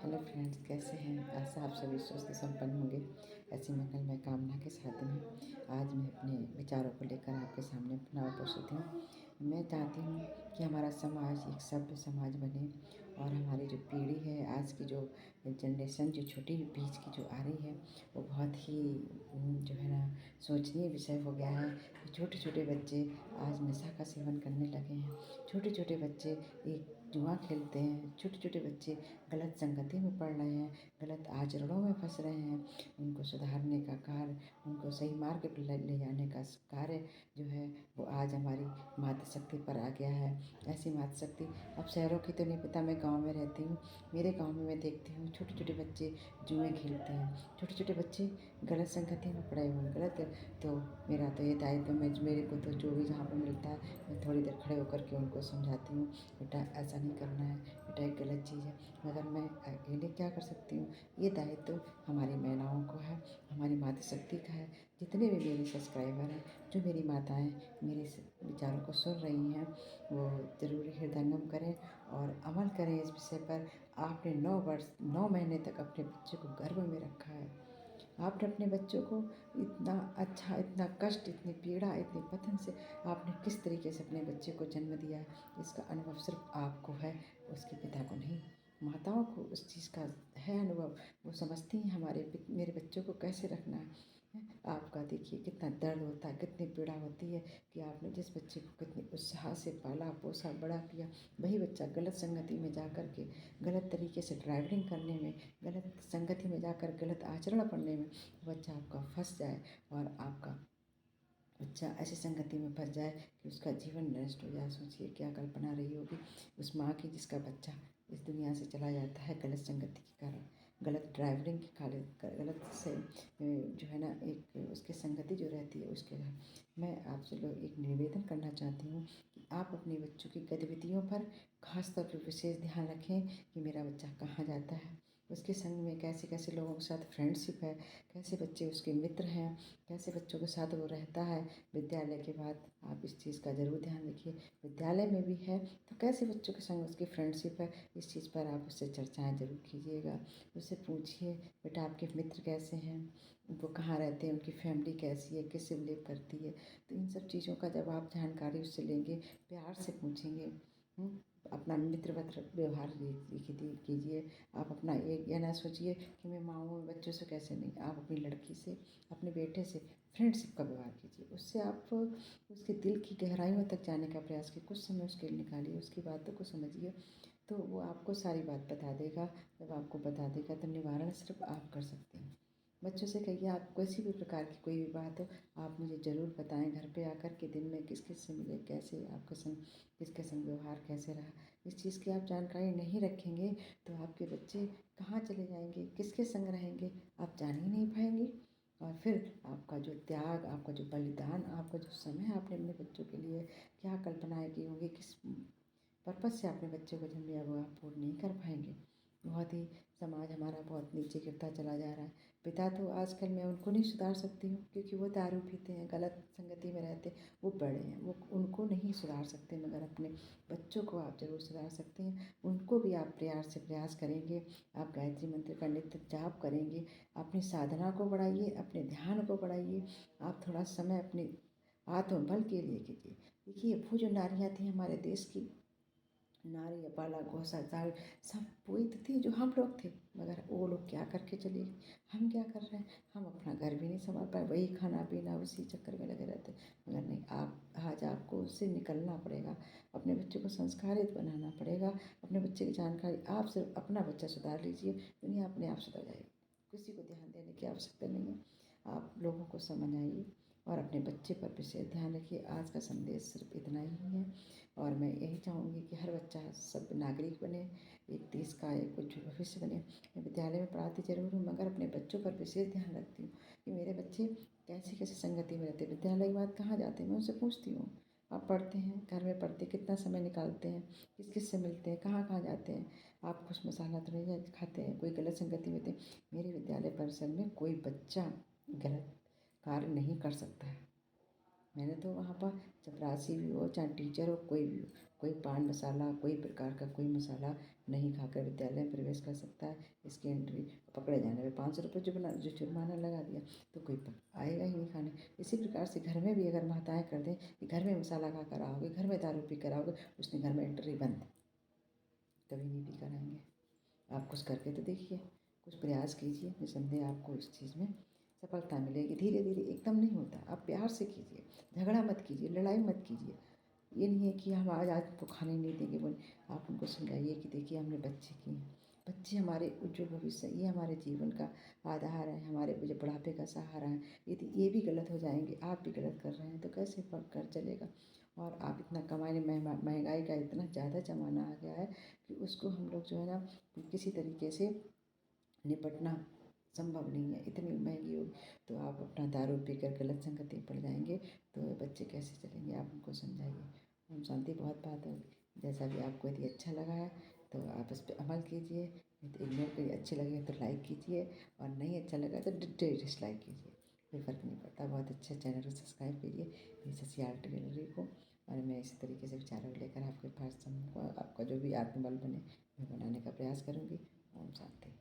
Hello friends, कैसे हैं? आशा आप सभी स्वस्थ संपन्न होंगे। ऐसी मंगलमय कामना के साथ में आज मैं अपने विचारों को लेकर आपके सामने पुनः उपस्थित हूँ। मैं चाहती हूँ कि हमारा समाज एक सभ्य समाज बने और हमारी जो पीढ़ी है, आज की जो जनरेशन जो छोटी बीच की जो आ रही है, वो बहुत ही जो है ना सोचनीय विषय हो गया है। छोटे छोटे बच्चे आज नशा का सेवन करने लगे हैं। छोटे छोटे बच्चे एक जुआ खेलते हैं। छोटे छोटे बच्चे गलत संगति में पड़ रहे हैं, गलत आचरणों में फंस रहे हैं। उनको सुधारने का कार्य, उनको सही मार्ग पर ले जाने का कार्य जो है वो आज हमारी मातृशक्ति पर आ गया है। ऐसी मातृशक्ति अब शहरों की तो नहीं पता, मैं गांव में रहती हूँ। मेरे गांव में मैं देखती हूँ छोटे छोटे बच्चे जुए खेलते हैं। छोटे छोटे बच्चे गलत संगति में पड़े हुए हैं। गलत तो मेरा तो ये दायित्व, मैं मेरे को तो जो भी जहाँ पर मिलता है मैं थोड़ी देर खड़े होकर के उनको समझाती हूँ, बेटा ऐसा नहीं करना है, बेटा एक गलत चीज़ है। मगर मैं अकेले क्या कर सकती हूँ? ये दायित्व हमारी महिलाओं को है, हमारी मातृशक्ति का है। जितने भी मेरे सब्सक्राइबर हैं, जो मेरी माताएं मेरे विचारों को सुन रही हैं, वो ज़रूर हृदयंगम करें और अमल करें इस विषय पर। आपने 9 महीने तक अपने बच्चे को गर्भ में रखा है। आपने अपने बच्चों को इतना अच्छा, इतना कष्ट, इतनी पीड़ा, इतने पतन से आपने किस तरीके से अपने बच्चे को जन्म दिया है, इसका अनुभव सिर्फ आपको है, उसके पिता को नहीं। माताओं को उस चीज़ का है अनुभव, वो समझती हैं मेरे बच्चों को कैसे रखना है। आपका देखिए कितना दर्द होता है, कितनी पीड़ा होती है कि आपने जिस बच्चे को कितने उत्साह से पाला पोसा बड़ा किया, वही बच्चा गलत संगति में जा कर के, गलत तरीके से ड्राइविंग करने में, गलत संगति में जाकर गलत आचरण करने में बच्चा आपका फंस जाए और आपका बच्चा ऐसी संगति में फंस जाए कि उसका जीवन नष्ट हो जाए। सोचिए क्या कल्पना रही होगी उस माँ की जिसका बच्चा इस दुनिया से चला जाता है गलत संगति के कारण, गलत ड्राइवरिंग के कारण, गलत से जो है ना एक उसकी संगति जो रहती है उसके कारण। मैं आपसे लोग एक निवेदन करना चाहती हूँ कि आप अपने बच्चों की गतिविधियों पर खास तौर पर विशेष ध्यान रखें कि मेरा बच्चा कहाँ जाता है, उसके संग में कैसे कैसे लोगों के साथ फ्रेंडशिप है, कैसे बच्चे उसके मित्र हैं, कैसे बच्चों के साथ वो रहता है। विद्यालय के बाद आप इस चीज़ का ज़रूर ध्यान रखिए। विद्यालय में भी है तो कैसे बच्चों के संग उसकी फ्रेंडशिप है, इस चीज़ पर आप उससे चर्चाएं ज़रूर कीजिएगा। उससे पूछिए, बेटा आपके मित्र कैसे हैं, वो कहाँ रहते हैं, उनकी फैमिली कैसी है, किससे बिलीव करती है। तो इन सब चीज़ों का जब आप जानकारी उससे लेंगे, प्यार से पूछेंगे, अपना मित्रवत व्यवहार कीजिए। आप अपना ये ना सोचिए कि मैं माँओं बच्चों से कैसे नहीं, आप अपनी लड़की से, अपने बेटे से फ्रेंडशिप का व्यवहार कीजिए। उससे आप उसके दिल की गहराइयों तक जाने का प्रयास कीजिए। कुछ समय उसके लिए निकालिए, उसकी बातों को समझिए, तो वो आपको सारी बात बता देगा। जब आपको बता देगा तो निवारण सिर्फ आप कर सकते हैं। बच्चों से कहिए, आप किसी भी प्रकार की कोई भी बात हो आप मुझे ज़रूर बताएं। घर पे आकर के दिन में किस किस से मिले, कैसे आपका संग, किसके संग व्यवहार कैसे रहा, इस चीज़ की आप जानकारी नहीं रखेंगे तो आपके बच्चे कहाँ चले जाएंगे, किसके संग रहेंगे, आप जान ही नहीं पाएंगे। और फिर आपका जो त्याग, आपका जो बलिदान, आपका जो समय आपने अपने बच्चों के लिए क्या कल्पनाएं की होंगी, किस पर्पज़ से आपने बच्चे को जन्म दिया, वो आप पूर्ण नहीं कर पाएंगे। बहुत ही समाज हमारा बहुत नीचे गिरता चला जा रहा है। पिता तो आजकल मैं उनको नहीं सुधार सकती हूँ क्योंकि वो दारू पीते हैं, गलत संगति में रहते हैं, वो बड़े हैं, वो उनको नहीं सुधार सकते, मगर अपने बच्चों को आप ज़रूर सुधार सकते हैं। उनको भी आप प्यार से प्रयास करेंगे, आप गायत्री मंत्र का नित्य जाप करेंगे, अपनी साधना को बढ़ाइए, अपने ध्यान को बढ़ाइए। आप थोड़ा समय अपने आत्मबल के लिए कीजिए। देखिए वो जो नारियाँ थी हमारे देश की, नारी अपाला घोषा जाल, सब वही तो थी जो हम लोग थे, मगर वो लोग क्या करके चले गए, हम क्या कर रहे हैं? हम अपना घर भी नहीं संभाल पाए, वही खाना पीना उसी चक्कर में लगे रहते। मगर नहीं, आप आज आपको उससे निकलना पड़ेगा, अपने बच्चे को संस्कारित बनाना पड़ेगा। अपने बच्चे की जानकारी, आप सिर्फ अपना बच्चा सुधार लीजिए, दुनिया अपने आप सुधर जाएगी। किसी को ध्यान देने की आवश्यकता नहीं है। आप लोगों को समझ आइए और अपने बच्चे पर विशेष ध्यान रखिए। आज का संदेश सिर्फ इतना ही है और मैं यही चाहूँगी कि हर बच्चा सब नागरिक बने, एक देश का एक उज्ज्वल भविष्य बने। मैं विद्यालय में पढ़ाती जरूर हूँ मगर अपने बच्चों पर विशेष ध्यान रखती हूँ कि मेरे बच्चे कैसी कैसी संगति में रहते हैं, विद्यालय के बाद कहाँ जाते हैं, मैं उनसे पूछती हूँ। आप पढ़ते हैं, घर में पढ़ते कितना समय निकालते हैं, किस किस से मिलते हैं, कहाँ कहाँ जाते हैं, आप कुछ मसाला तो नहीं खाते हैं, कोई गलत संगति में थे। मेरे विद्यालय परिसर में कोई बच्चा गलत कार्य नहीं कर सकता है। मैंने तो वहाँ पर चपरासी भी हो चाहे टीचर हो, कोई भी हो, कोई पान मसाला, कोई प्रकार का कोई मसाला नहीं खाकर विद्यालय में प्रवेश कर सकता है। इसकी एंट्री पकड़े जाने पे 500 रुपये जो जुर्माना लगा दिया, तो कोई आएगा ही नहीं खाने। इसी प्रकार से घर में भी अगर माताएं कर दें कि घर में मसाला खा कर आओगे, घर में दारू पी कर आओगे, उसने घर में एंट्री बंद, कभी नहीं पी कर आएंगे। आप कुछ करके तो देखिए, कुछ प्रयास कीजिए, निसंदेह आपको इस चीज़ में सफलता मिलेगी। धीरे धीरे, एकदम नहीं होता। आप प्यार से कीजिए, झगड़ा मत कीजिए, लड़ाई मत कीजिए। ये नहीं है कि हम आज तो खाने नहीं देंगे बोले। आप उनको समझाइए कि देखिए हमने बच्चे किए हैं, बच्चे हमारे उज्ज्वल भविष्य, ये हमारे जीवन का आधार है, हमारे जो बुढ़ापे का सहारा है। यदि ये भी गलत हो जाएंगे, आप भी गलत कर रहे हैं, तो कैसे घर चलेगा। और आप इतना कमाने, महंगाई का इतना ज़्यादा ज़माना आ गया है कि उसको हम लोग जो है ना किसी तरीके से निपटना संभव नहीं है। इतनी महंगी होगी तो आप अपना दारू पीकर गलत संगति में पड़ जाएंगे, तो बच्चे कैसे चलेंगे। आप उनको समझाइए। ओम शांति। बहुत बात होगी। जैसा भी आपको यदि अच्छा लगा है तो आप इस पर अमल कीजिए, नहीं तो इग्नोर करिए। अच्छे लगे तो लाइक कीजिए, और नहीं अच्छा लगा तो डिसलाइक कीजिए, कोई फ़र्क नहीं पड़ता। बहुत अच्छा चैनल को सब्सक्राइब कीजिए मेरी शशि आर्ट गैलरी को। और मैं इसी तरीके से विचारों को लेकर आपके पास आपका जो भी आत्मबल बने, मैं बनाने का प्रयास करूँगी। ओम शांति।